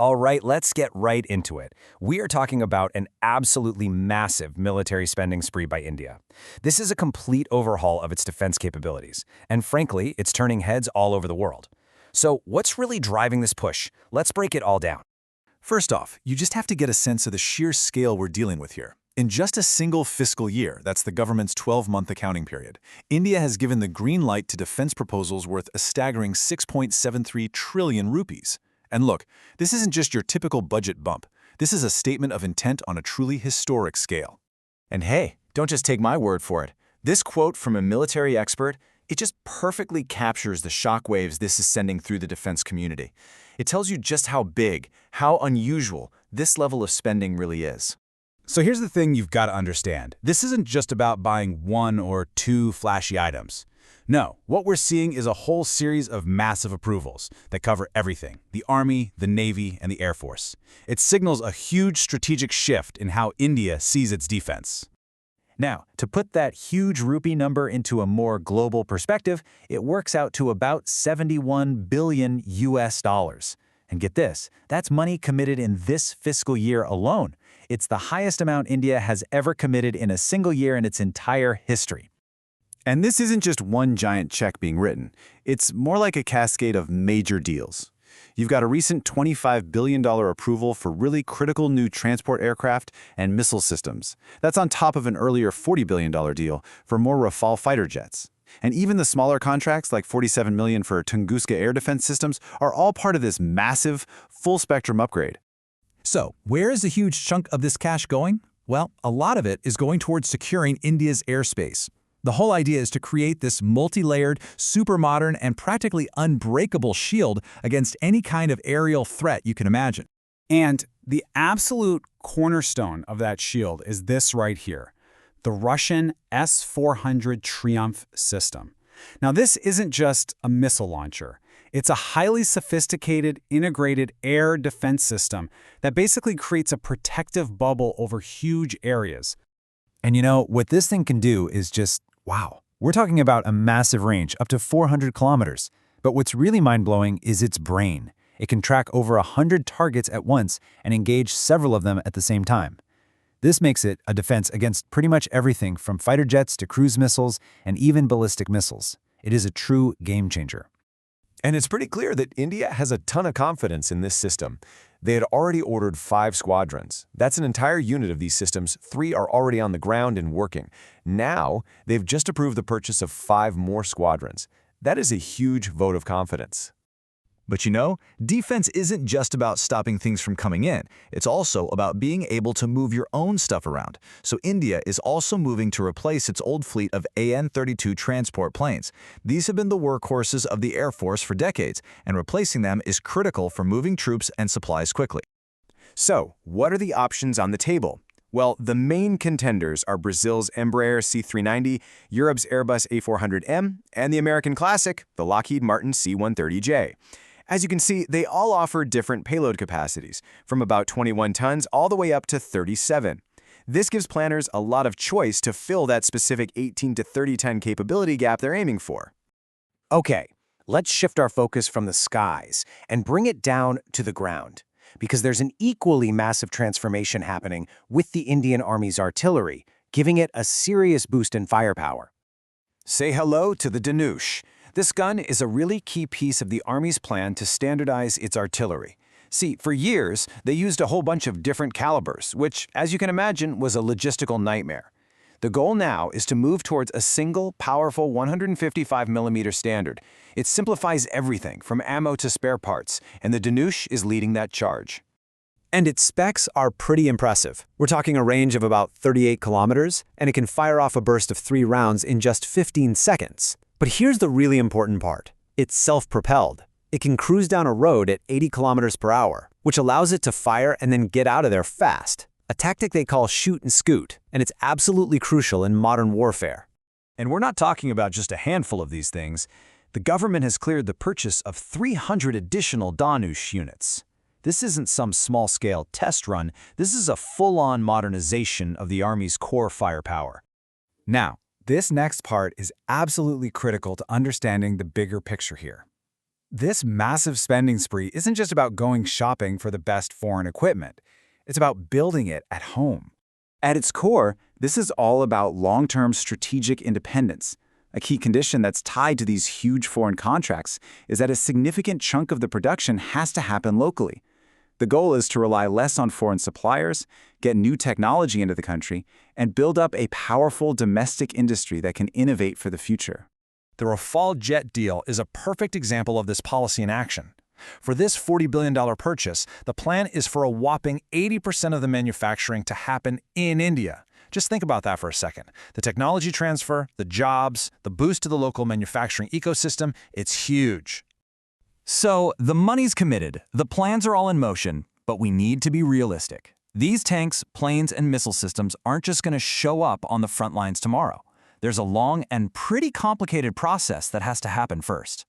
All right, let's get right into it. We are talking about an absolutely massive military spending spree by India. This is a complete overhaul of its defense capabilities, and frankly, it's turning heads all over the world. So, what's really driving this push? Let's break it all down. First off, you just have to get a sense of the sheer scale we're dealing with here. In just a single fiscal year, that's the government's 12-month accounting period, India has given the green light to defense proposals worth a staggering 6.73 trillion rupees. And look, this isn't just your typical budget bump. This is a statement of intent on a truly historic scale. And hey, don't just take my word for it. This quote from a military expert, it just perfectly captures the shockwaves this is sending through the defense community. It tells you just how big, how unusual this level of spending really is. So here's the thing you've got to understand. This isn't just about buying one or two flashy items. No, what we're seeing is a whole series of massive approvals that cover everything: the Army, the Navy, and the Air Force. It signals a huge strategic shift in how India sees its defense. Now, to put that huge rupee number into a more global perspective, it works out to about 71 billion US dollars. And get this, that's money committed in this fiscal year alone. It's the highest amount India has ever committed in a single year in its entire history. And this isn't just one giant check being written. It's more like a cascade of major deals. You've got a recent $25 billion approval for really critical new transport aircraft and missile systems. That's on top of an earlier $40 billion deal for more Rafale fighter jets. And even the smaller contracts, like $47 million for Tunguska air defense systems, are all part of this massive, full-spectrum upgrade. So, where is a huge chunk of this cash going? Well, a lot of it is going towards securing India's airspace. The whole idea is to create this multi-layered, super modern, and practically unbreakable shield against any kind of aerial threat you can imagine. And the absolute cornerstone of that shield is this right here, the Russian S-400 Triumph system. Now, this isn't just a missile launcher. It's a highly sophisticated, integrated air defense system that basically creates a protective bubble over huge areas. And you know, what this thing can do is just, wow. We're talking about a massive range, up to 400 kilometers. But what's really mind-blowing is its brain. It can track over 100 targets at once and engage several of them at the same time. This makes it a defense against pretty much everything from fighter jets to cruise missiles and even ballistic missiles. It is a true game changer. And it's pretty clear that India has a ton of confidence in this system. They had already ordered 5 squadrons. That's an entire unit of these systems. 3 are already on the ground and working. Now, they've just approved the purchase of 5 more squadrons. That is a huge vote of confidence. But you know, defense isn't just about stopping things from coming in. It's also about being able to move your own stuff around. So India is also moving to replace its old fleet of AN-32 transport planes. These have been the workhorses of the Air Force for decades, and replacing them is critical for moving troops and supplies quickly. So, what are the options on the table? Well, the main contenders are Brazil's Embraer C-390, Europe's Airbus A400M, and the American classic, the Lockheed Martin C-130J. As you can see, they all offer different payload capacities, from about 21 tons all the way up to 37. This gives planners a lot of choice to fill that specific 18 to 30-ton capability gap they're aiming for. Okay, let's shift our focus from the skies and bring it down to the ground, because there's an equally massive transformation happening with the Indian Army's artillery, giving it a serious boost in firepower. Say hello to the Dhanush. This gun is a really key piece of the Army's plan to standardize its artillery. See, for years, they used a whole bunch of different calibers, which, as you can imagine, was a logistical nightmare. The goal now is to move towards a single, powerful 155mm standard. It simplifies everything from ammo to spare parts, and the Dhanush is leading that charge. And its specs are pretty impressive. We're talking a range of about 38 kilometers, and it can fire off a burst of 3 rounds in just 15 seconds. But here's the really important part. It's self-propelled. It can cruise down a road at 80 kilometers per hour, which allows it to fire and then get out of there fast. A tactic they call shoot and scoot, and it's absolutely crucial in modern warfare. And we're not talking about just a handful of these things. The government has cleared the purchase of 300 additional Dhanush units. This isn't some small-scale test run. This is a full-on modernization of the Army's core firepower. Now, this next part is absolutely critical to understanding the bigger picture here. This massive spending spree isn't just about going shopping for the best foreign equipment. It's about building it at home. At its core, this is all about long-term strategic independence. A key condition that's tied to these huge foreign contracts is that a significant chunk of the production has to happen locally. The goal is to rely less on foreign suppliers, get new technology into the country, and build up a powerful domestic industry that can innovate for the future. The Rafale jet deal is a perfect example of this policy in action. For this $40 billion purchase, the plan is for a whopping 80% of the manufacturing to happen in India. Just think about that for a second. The technology transfer, the jobs, the boost to the local manufacturing ecosystem, it's huge. So, the money's committed, the plans are all in motion, but we need to be realistic. These tanks, planes, and missile systems aren't just going to show up on the front lines tomorrow. There's a long and pretty complicated process that has to happen first.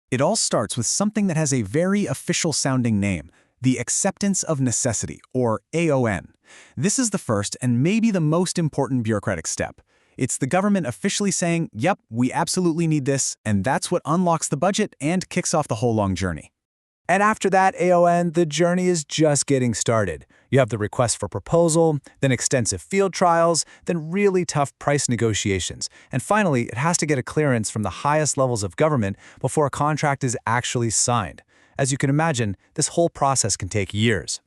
It all starts with something that has a very official-sounding name, the Acceptance of Necessity, or AON. This is the first and maybe the most important bureaucratic step. It's the government officially saying, yep, we absolutely need this, and that's what unlocks the budget and kicks off the whole long journey. And after that AON, the journey is just getting started. You have the request for proposal, then extensive field trials, then really tough price negotiations. And finally, it has to get a clearance from the highest levels of government before a contract is actually signed. As you can imagine, this whole process can take years.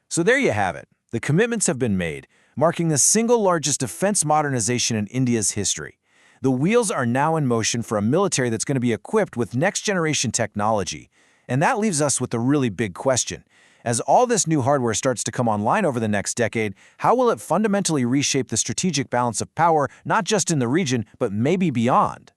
So there you have it. The commitments have been made, marking the single largest defense modernization in India's history. The wheels are now in motion for a military that's going to be equipped with next-generation technology. And that leaves us with a really big question. As all this new hardware starts to come online over the next decade, how will it fundamentally reshape the strategic balance of power, not just in the region, but maybe beyond?